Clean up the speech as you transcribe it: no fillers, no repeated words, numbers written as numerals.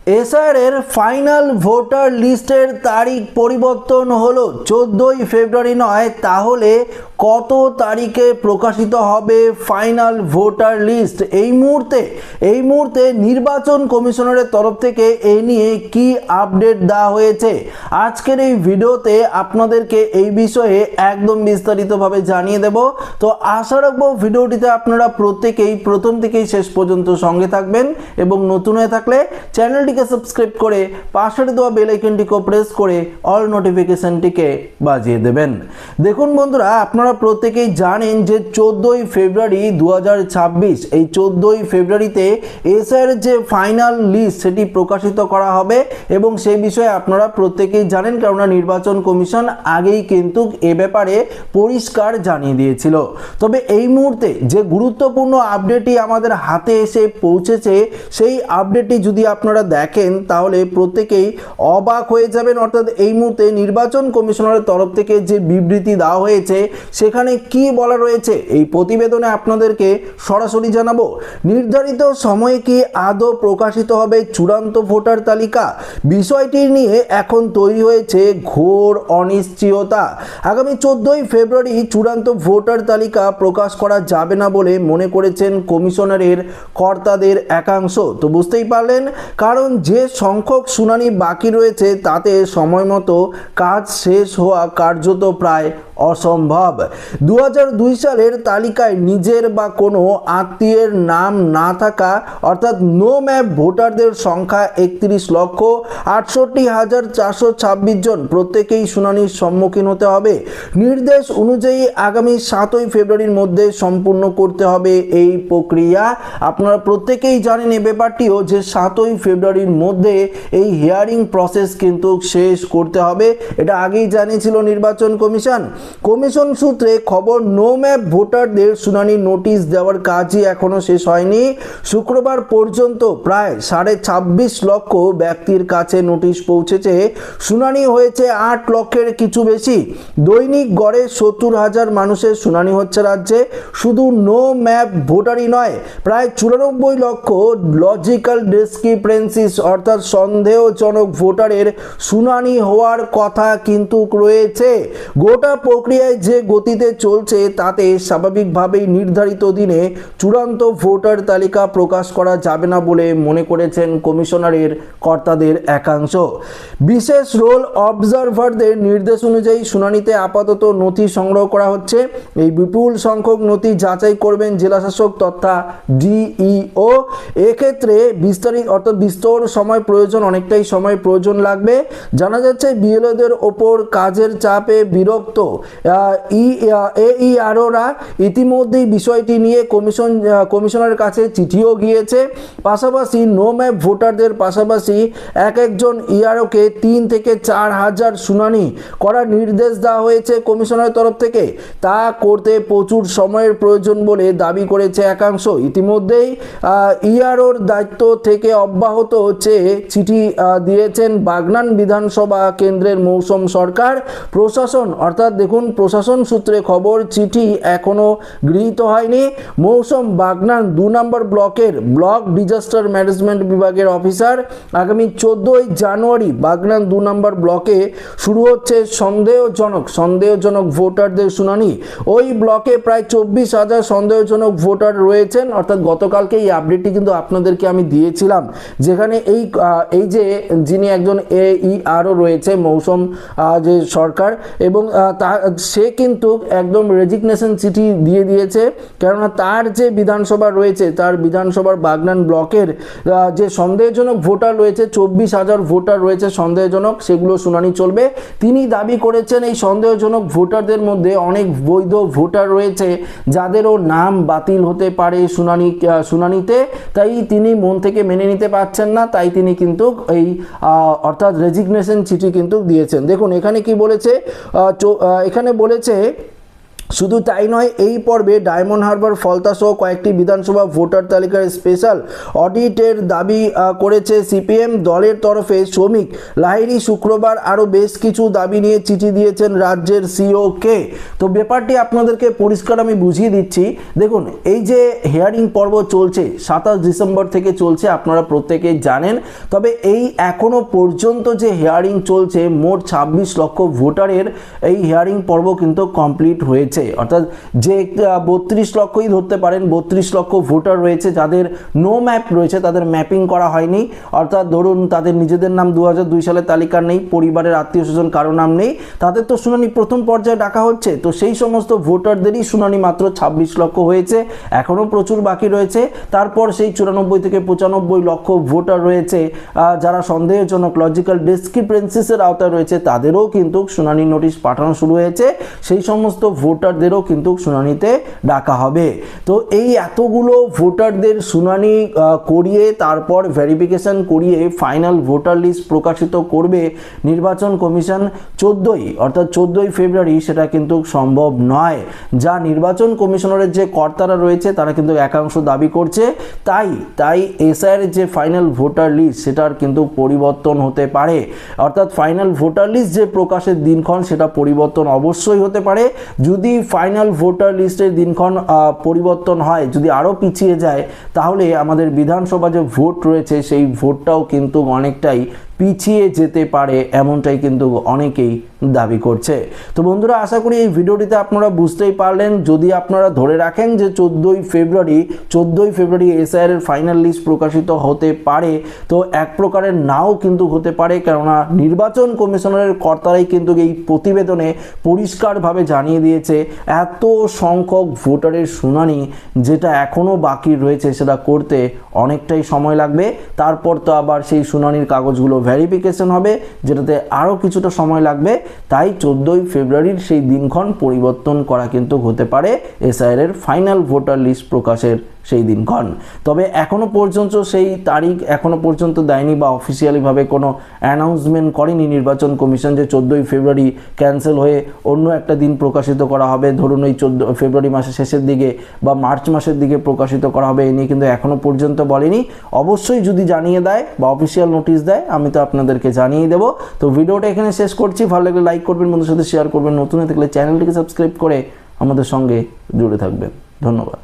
SR এর final voter লিস্টের তারিখ পরিবর্তন হলো 14ই ফেব্রুয়ারি নয়, তাহলে কত তারিখে প্রকাশিত হবে ফাইনাল ভোটার লিস্ট? এই মুহূর্তে নির্বাচন কমিশনারের তরফ থেকে এই নিয়ে কি আপডেট দেওয়া হয়েছে আজকের এই ভিডিওতে আপনাদেরকে এই বিষয়ে একদম বিস্তারিতভাবে জানিয়ে দেব। তো আশা রাখবো ভিডিওটিতে আপনারা প্রত্যেকেই প্রথম থেকেই শেষ পর্যন্ত সঙ্গে থাকবেন এবং নতুন হয়ে থাকলে চ্যানেলটিকে সাবস্ক্রাইব করে পাশের দেওয়া বেল আইকনটিকে প্রেস করে অল নোটিফিকেশনটিকে বাজিয়ে দেবেন। দেখুন বন্ধুরা, আপনারা প্রত্যেকেই জানেন যে 14ই ফেব্রুয়ারি 2026 এই 14ই ফেব্রুয়ারিতে এসআর যে ফাইনাল লিস্ট সেটি প্রকাশিত করা হবে এবং সেই বিষয়ে আপনারা প্রত্যেকেই জানেন, কারণ নির্বাচন কমিশন আগেই কিন্তু এ ব্যাপারে পরিষ্কার জানিয়ে দিয়েছিল। তবে এই মুহূর্তে যে গুরুত্বপূর্ণ আপডেটটি আমাদের হাতে এসে পৌঁছেছে, সেই আপডেটটি যদি আপনারা দেখেন তাহলে প্রত্যেকেই অবাক হয়ে যাবেন। অর্থাৎ এই মুহূর্তে নির্বাচন কমিশনারের তরফ থেকে যে বিবৃতি দেওয়া হয়েছে সেখানে কি বলা রয়েছে এই প্রতিবেদনে আপনাদেরকে সরাসরি জানাবো। নির্ধারিত সময়ে কি আদৌ প্রকাশিত হবে চূড়ান্ত ভোটার তালিকা? বিষয়টি নিয়ে এখন তৈরি হয়েছে ঘোর অনিশ্চয়তা। আগামী 14ই ফেব্রুয়ারি চূড়ান্ত ভোটার তালিকা প্রকাশ করা যাবে না বলে মনে করেছেন কমিশনারের কর্তাদের একাংশ। তো বুঝতেই পারলেন, কারণ যে সংখ্যক শুনানি বাকি রয়েছে তাতে সময় মতো কাজ শেষ হওয়া কার্যত প্রায় অসম্ভব। 2002 সালের তালিকায় নিজের বা কোনো আত্মীয়ের নাম না থাকা অর্থাৎ নো ম্যাপ ভোটারদের সংখ্যা 31,68,426 জন প্রত্যেকেই শুনানির সম্মুখীন হতে হবে। নির্দেশ অনুযায়ী আগামী 7ই ফেব্রুয়ারির মধ্যে সম্পূর্ণ করতে হবে এই প্রক্রিয়া। আপনারা প্রত্যেকেই জানেন এই ব্যাপারটিও যে 7ই ফেব্রুয়ারির মধ্যে এই হিয়ারিং প্রসেস কিন্তু শেষ করতে হবে। এটা আগেই জানিয়েছিল নির্বাচন কমিশন সূত্রে খবর, নো ম্যাপ ভোটারদের শুনানি নোটিশ দেওয়ার কাজই এখনো শেষ হয়নি। শুক্রবার পর্যন্ত প্রায় 26.5 লক্ষ ব্যক্তির কাছে নোটিশ পৌঁছেছে। শুনানি হয়েছে 8 লক্ষের কিছু বেশি। দৈনিক গড়ে 70,000 মানুষের শুনানি হচ্ছে রাজ্যে। শুধু নো ম্যাপ ভোটারই নয়, প্রায় 94 লক্ষ লজিক্যাল ডিসক্রিপেন্সিস অর্থাৎ সন্দেহজনক ভোটারের শুনানি হওয়ার কথা কিন্তু রয়েছে। গোটা প্রক্রিয়ায় যে গতিতে চলছে তাতে স্বাভাবিকভাবেই নির্ধারিত দিনে চূড়ান্ত ভোটার তালিকা প্রকাশ করা যাবে না বলে মনে করেছেন কমিশনারের কর্তাদের একাংশ। বিশেষ রোল অবজারভারদের নির্দেশ অনুযায়ী শুনানিতে আপাতত নথি সংগ্রহ করা হচ্ছে। এই বিপুল সংখ্যক নথি যাচাই করবেন জেলাশাসক তথা ডিইও। এক্ষেত্রে বিস্তর সময় প্রয়োজন, অনেকটাই সময় প্রয়োজন লাগবে। জানা যাচ্ছে বিএলওদের ওপর কাজের চাপে বিরক্ত এইআরওরা ইতিমধ্যেই বিষয়টি নিয়ে কমিশনারের কাছে চিঠিও গিয়েছে। পাশাপাশি নো ম্যাপ ভোটারদের পাশাপাশি একজন ইআরওকে 3 থেকে 4 হাজার শুনানি করার নির্দেশ দেওয়া হয়েছে কমিশনারের তরফ থেকে। তা করতে প্রচুর সময়ের প্রয়োজন বলে দাবি করেছে একাংশ। ইতিমধ্যেই ইআরওর দায়িত্ব থেকে অব্যাহত চেয়ে চিঠি দিয়েছেন বাগনান বিধানসভা কেন্দ্রের মৌসুম সরকার। প্রশাসন অর্থাৎ দেখুন, প্রশাসন সূত্রে খবর, চিঠি এখনো গৃহীত হয়নি। মৌসুম বাগনান 2 নম্বর ব্লকের ব্লক ডিজাস্টার ম্যানেজমেন্ট বিভাগের অফিসার। আগামী 14ই জানুয়ারি বাগনান 2 নম্বর ব্লকে শুরু হচ্ছে সন্দেহজনক ভোটারদের শুনানি। ওই ব্লকে প্রায় 24,000 সন্দেহজনক ভোটার রয়েছেন। অর্থাৎ গতকালকে এই আপডেটটি কিন্তু আপনাদেরকে আমি দিয়েছিলাম, যেখানে এই যে যিনি একজন এইআরও রয়েছে মৌসুম যে সরকার, এবং সে কিন্তু একদম রেজিগনেশন চিঠি দিয়ে দিয়েছে। কেননা তার যে বিধানসভা রয়েছে, তার বিধানসভার বাগনান ব্লকের যে সন্দেহজনক ভোটার রয়েছে, 24,000 ভোটার রয়েছে সন্দেহজনক, সেগুলো শুনানি চলবে। তিনি দাবি করেছেন এই সন্দেহজনক ভোটারদের মধ্যে অনেক বৈধ ভোটার রয়েছে যাদেরও নাম বাতিল হতে পারে শুনানিতে। তাই তিনি মন থেকে মেনে নিতে পারছেন না, তাই তিনি কিন্তু এই অর্থাৎ রেজিগনেশন চিঠি কিন্তু দিয়েছেন। দেখুন এখানে কি বলেছে, এখানে বলেছে শুধু তাই নয়, এই পর্বে ডায়মন্ড হারবার ফলতা সহ কয়েকটি বিধানসভা ভোটার তালিকার স্পেশাল অডিটের দাবি করেছে সিপিএম দলের তরফে। শ্রমিক লাহিড়ী শুক্রবার আরও বেশ কিছু দাবি নিয়ে চিঠি দিয়েছেন রাজ্যের সিওকে। তো ব্যাপারটি আপনাদেরকে পরিষ্কার আমি বুঝিয়ে দিচ্ছি। দেখুন, এই যে হিয়ারিং পর্ব চলছে 27 ডিসেম্বর থেকে চলছে, আপনারা প্রত্যেকেই জানেন। তবে এই এখনো পর্যন্ত যে হিয়ারিং চলছে, মোট 26 লক্ষ ভোটারের এই হিয়ারিং পর্ব কিন্তু কমপ্লিট হয়েছে। অর্থাৎ যে 32 লক্ষই ধরতে পারেন, 32 লক্ষ ভোটার রয়েছে যাদের নো ম্যাপ রয়েছে, তাদের ম্যাপিং করা হয়নি। অর্থাৎ ধরুন তাদের নিজেদের নাম 2002 সালের তালিকা নেই, পরিবারের আত্মীয় স্বজন কারো নাম নেই, তাদের তো শুনানি প্রথম পর্যায়ে ডাকা হচ্ছে। তো সেই সমস্ত ভোটারদেরই শুনানি মাত্র 26 লক্ষ হয়েছে, এখনও প্রচুর বাকি রয়েছে। তারপর সেই 94 থেকে 95 লক্ষ ভোটার রয়েছে যারা সন্দেহজনক লজিক্যাল ডিসক্রিপেন্সিসের আওতায় রয়েছে, তাদেরও কিন্তু শুনানি নোটিশ পাঠানো শুরু হয়েছে। সেই সমস্ত ভোটারদেরও কিন্তু শুনানিতে ডাকা হবে। তো এই এতগুলো ভোটারদের শুনানি করিয়ে তারপর ভেরিফিকেশন করিয়ে ফাইনাল ভোটার লিস্ট প্রকাশিত করবে নির্বাচন কমিশন 14ই ফেব্রুয়ারি, সেটা কিন্তু সম্ভব নয়। যা নির্বাচন কমিশনারের যে কর্তারা রয়েছে তারা কিন্তু একাংশ দাবি করছে, তাই এসআইআর যে ফাইনাল ভোটার লিস্ট সেটার কিন্তু পরিবর্তন হতে পারে। অর্থাৎ ফাইনাল ভোটার লিস্ট যে প্রকাশের দিনক্ষণ সেটা পরিবর্তন অবশ্যই হতে পারে। যদি ফাইনাল ভোটার লিস্টের দিনক্ষণ পরিবর্তন হয়, যদি আরও পিছিয়ে যায়, তাহলে আমাদের বিধানসভা যে ভোট রয়েছে সেই ভোটটাও কিন্তু অনেকটাই পিছিয়ে যেতে পারে, এমনটাই কিন্তু অনেকেই দাবি করছে। তো বন্ধুরা, আশা করি এই ভিডিওটিতে আপনারা বুঝতেই পারলেন। যদি আপনারা ধরে রাখেন যে 14ই ফেব্রুয়ারি এসআইআর এর ফাইনাল লিস্ট প্রকাশিত হতে পারে, তো এক প্রকারের নাও কিন্তু হতে পারে, কেননা নির্বাচন কমিশনারের কর্তারাই কিন্তু এই প্রতিবেদনে পরিষ্কারভাবে জানিয়ে দিয়েছে এত সংখ্যক ভোটারের শুনানি যেটা এখনও বাকি রয়েছে সেটা করতে অনেকটাই সময় লাগবে। তারপর তো আবার সেই শুনানির কাগজগুলো ভেরিফিকেশন হবে, যেটাতে আরও কিছুটা সময় লাগবে। তাই 14ই ফেব্রুয়ারির সেই দিনক্ষণ পরিবর্তন করা কিন্তু হতে পারে এসআইআর এর ফাইনাল ভোটার লিস্ট প্রকাশের সেই দিনক্ষণ। তবে এখনো পর্যন্ত সেই তারিখ এখনো পর্যন্ত দেয়নি বা অফিসিয়ালিভাবে কোনো অ্যানাউন্সমেন্ট করেনি নির্বাচন কমিশন যে 14ই ফেব্রুয়ারি ক্যান্সেল হয়ে অন্য একটা দিন প্রকাশিত করা হবে, ধরুন এই 14 ফেব্রুয়ারি মাসের শেষের দিকে বা মার্চ মাসের দিকে প্রকাশিত করা হবে। এ নিয়ে কিন্তু এখনো পর্যন্ত বলেনি। অবশ্যই যদি জানিয়ে দেয় বা অফিসিয়াল নোটিশ দেয়, আমি তো আপনাদেরকে জানিয়ে দেবো। তো ভিডিওটা এখানে শেষ করছি। ভালো লাগলে লাইক করবেন, বন্ধুদের সাথে শেয়ার করবেন, নতুন হয়ে থাকলে চ্যানেলটিকে সাবস্ক্রাইব করে আমাদের সঙ্গে জুড়ে থাকবেন। ধন্যবাদ।